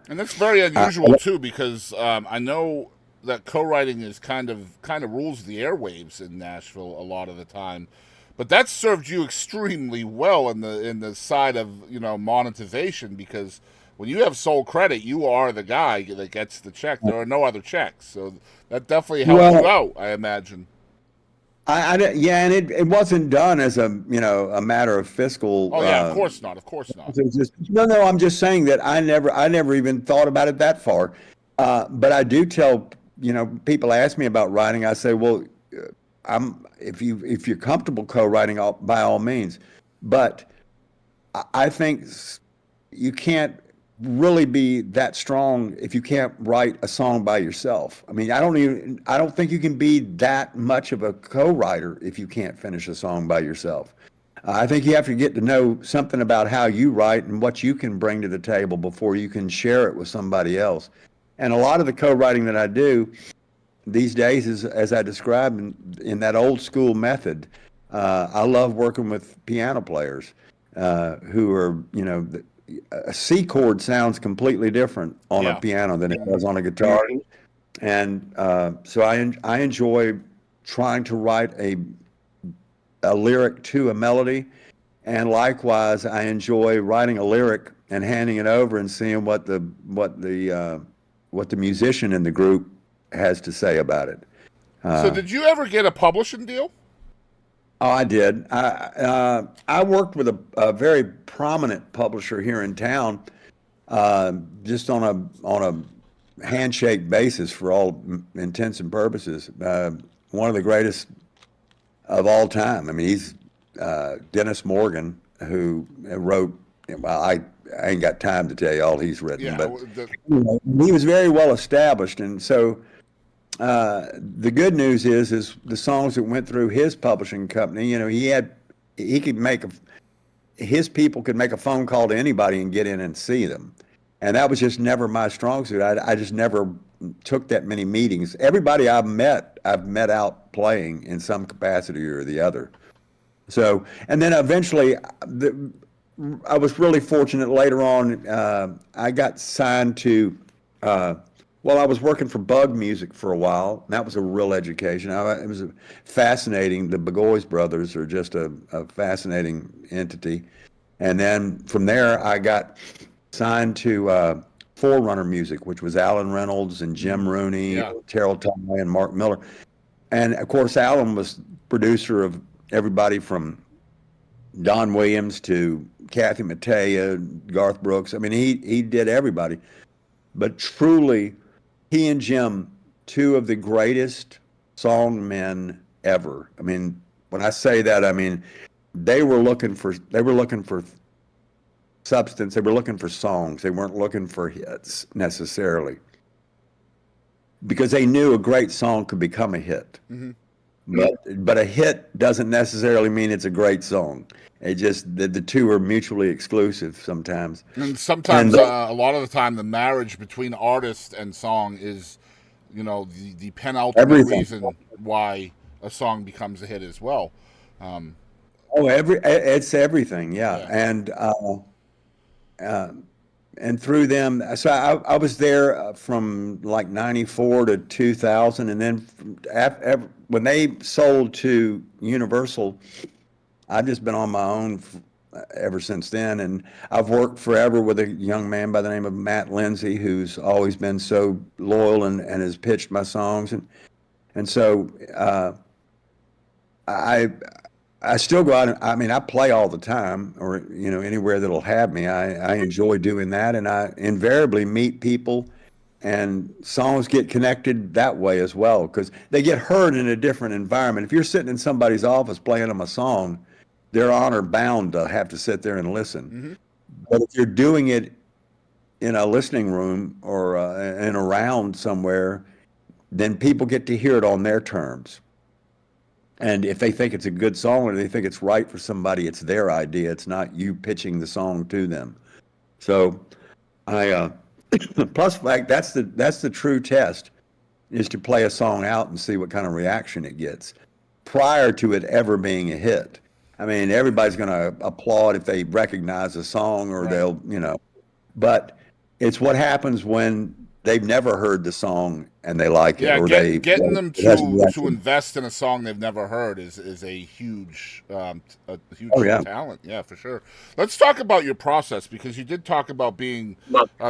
And that's very Uh, unusual too, because I know that co-writing is kind of rules the airwaves in Nashville a lot of the time. But that served you extremely well in the side of monetization, because when you have sole credit, you are the guy that gets the check. There are no other checks, so that definitely helped you well, out, I imagine. yeah, and it wasn't done as a a matter of fiscal. Oh yeah, of course not. Of course not. It was just, no. I'm just saying that I never even thought about it that far. But I do tell people ask me about writing. I say, well, I'm if you're comfortable co-writing, by all means. But I think you can't really be that strong if you can't write a song by yourself. I mean, I don't think you can be that much of a co-writer if you can't finish a song by yourself. I think you have to get to know something about how you write and what you can bring to the table before you can share it with somebody else. And a lot of the co-writing that I do these days is, as I described in that old school method. I love working with piano players who are, a C chord sounds completely different on a Yeah. piano than it does on a guitar. And so I enjoy trying to write a lyric to a melody. And likewise, I enjoy writing a lyric and handing it over and seeing what the musician in the group has to say about it. So Uh, did you ever get a publishing deal? oh, I did. I worked with a very prominent publisher here in town, just on a handshake basis for all intents and purposes. One of the greatest of all time. I mean, he's Dennis Morgan, who wrote. Well, I ain't got time to tell you all he's written, Yeah. but he was very well established, and so the good news is the songs that went through his publishing company. He could make his people could make a phone call to anybody and get in and see them, and that was just never my strong suit. I just never took that many meetings. Everybody I've met out playing in some capacity or the other. So, and then eventually, I was really fortunate later on. I got signed to, uh, well, I was working for Bug Music for a while. And that was a real education. It was fascinating. The Begois brothers are just a fascinating entity. And then from there, I got signed to Forerunner Music, which was Alan Reynolds and Jim Rooney, Yeah. Terrell Tomlin, and Mark Miller. And of course, Alan was producer of everybody from Don Williams to Kathy Mattea, Garth Brooks. I mean, he did everybody. But truly, he and Jim, two of the greatest song men ever. I mean, when I say that, I mean they were looking for substance. They were looking for songs. They weren't looking for hits necessarily because they knew a great song could become a hit. Hmm. But a hit doesn't necessarily mean it's a great song. It just the two are mutually exclusive sometimes. And And sometimes, a lot of the time, the marriage between artist and song is, the penultimate everything. reason why a song becomes a hit as well. Um, Oh, it's everything. Yeah. yeah. Uh, and through them, so I was there from like 94 to 2000. And then when they sold to Universal, I've just been on my own ever since then. And I've worked forever with a young man by the name of Matt Lindsay, who's always been so loyal and has pitched my songs. And so I I still go out and I mean I play all the time or anywhere that'll have me. I enjoy doing that and I invariably meet people and songs get connected that way as well because they get heard in a different environment. If you're sitting in somebody's office playing them a song, they're honor bound to have to sit there and listen. Hmm. But if you're doing it in a listening room or in a round somewhere, then people get to hear it on their terms. And if they think it's a good song or they think it's right for somebody, it's their idea. It's not you pitching the song to them. So I plus fact that's the true test is to play a song out and see what kind of reaction it gets prior to it ever being a hit. I mean, everybody's going to applaud if they recognize a song or Right. they'll, but it's what happens when they've never heard the song and they like it, Yeah, or they getting them it hasn't to reacted. invest in a song they've never heard is a Oh huge yeah. talent. Yeah, for sure. Let's talk about your process, because you did talk about being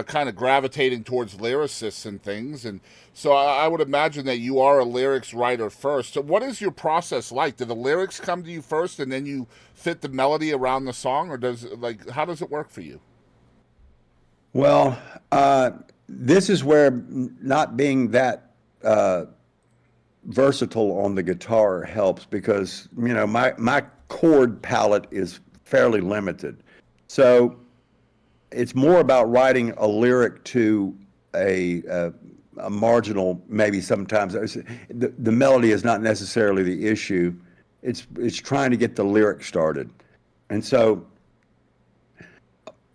kind of gravitating towards lyricists and things, and so I would imagine that you are a lyrics writer first. So, what is your process like? Do the lyrics come to you first, and then you fit the melody around the song, or how does it work for you? Well, this is where not being that versatile on the guitar helps because my chord palette is fairly limited. So it's more about writing a lyric to a marginal, maybe sometimes the melody is not necessarily the issue. It's trying to get the lyric started. And so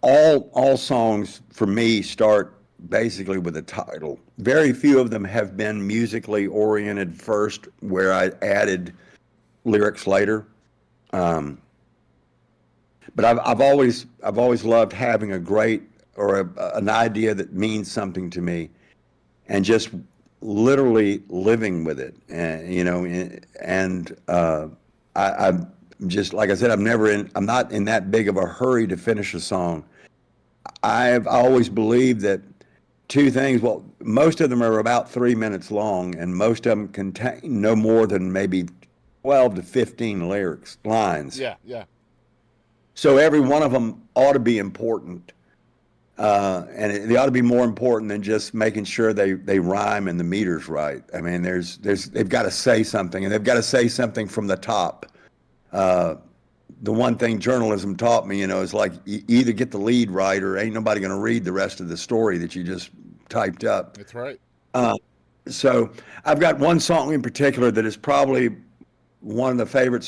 all songs for me start basically with a title. Very few of them have been musically oriented first, where I added lyrics later. Um, but I've always loved having a great or an idea that means something to me, and just literally living with it. And I'm just like I said, I'm not in that big of a hurry to finish a song. I've always believed that two things. Well, most of them are about 3 minutes long, and most of them contain no more than maybe 12 to 15 lines. Yeah, yeah. So every one of them ought to be important, they ought to be more important than just making sure they rhyme and the meter's right. I mean, they've got to say something, and they've got to say something from the top. Uh, the one thing journalism taught me, is like you either get the lead right or ain't nobody going to read the rest of the story that you just typed up. That's right. Uh, so I've got one song in particular that is probably one of my favorite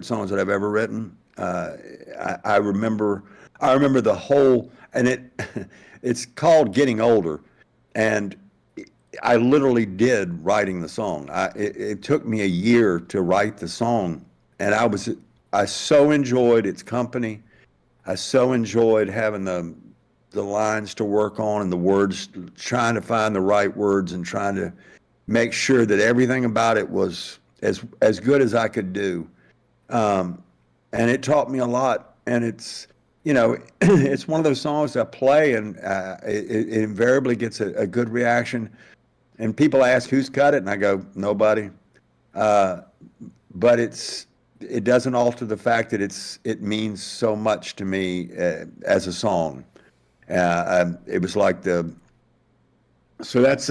songs that I've ever written. I remember the whole, and it's called "Getting Older," and I literally did writing the song. It took me a year to write the song, and I so enjoyed its company. I so enjoyed having the lines to work on and the words, trying to find the right words and trying to make sure that everything about it was as good as I could do. Um, and it taught me a lot. And it's one of those songs I play, and it invariably gets a good reaction. And people ask who's cut it, and I go nobody. Uh, but it doesn't alter the fact that it means so much to me as a song. It was like the so that's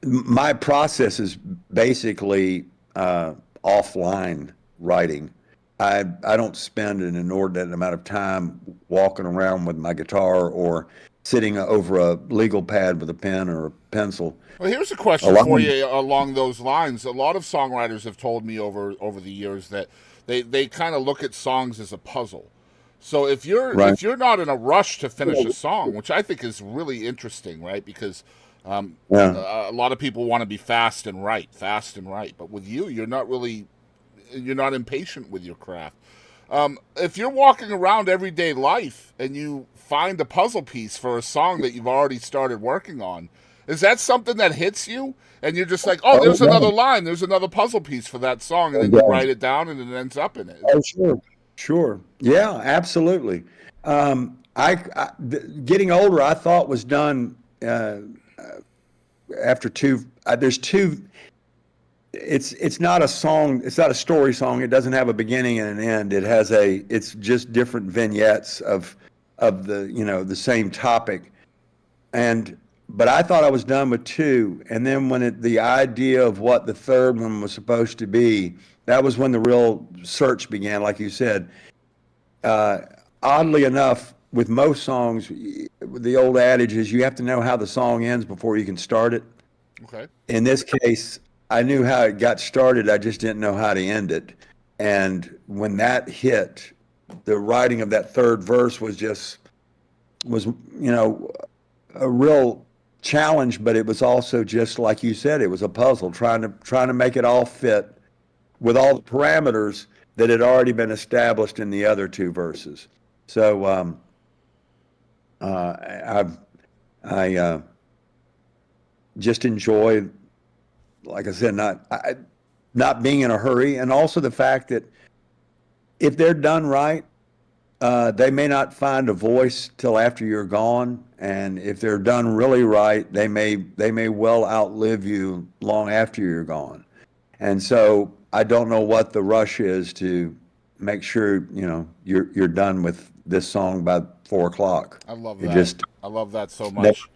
my process is basically offline writing. I don't spend an inordinate amount of time walking around with my guitar or sitting over a legal pad with a pen or a pencil. Well, here's a A question lot for of, you along those lines. A lot of songwriters have told me over the years that they kind of look at songs as a puzzle. So right. if you're not in a rush to finish a song, which I think is really interesting, right? Because um, Yeah. a lot of people want to be fast and right, fast and right. But with you, you're not impatient with your craft. If you're walking around everyday life and you find a puzzle piece for a song that you've already started working on, is that something that hits you? And you're just like, oh, Oh, there's another yeah. line, there's another puzzle piece for that song, and Oh, then you yeah. write it down, and it ends up in it. Oh, sure. Sure. Yeah, absolutely. Getting older, I thought was done after two. There's two. It's not a song. It's not a story song. It doesn't have a beginning and an end. It's just different vignettes of the same topic. But I thought I was done with two, and then the idea of what the third one was supposed to be, that was when the real search began. Like you said, uh, oddly enough, with most songs, the old adage is you have to know how the song ends before you can start it. Okay. In this case, I knew how it got started. I just didn't know how to end it. And when that hit, the writing of that third verse was a real challenge, but it was also just like you said, it was a puzzle trying to make it all fit with all the parameters that had already been established in the other two verses. So I've I just enjoy, like I said, not being in a hurry, and also the fact that if they're done right, they may not find a voice till after you're gone, and if they're done really right, they may well outlive you long after you're gone. And so I don't know what the rush is to make sure, you're done with this song by 4 o'clock. I love It that. just I love that so that much.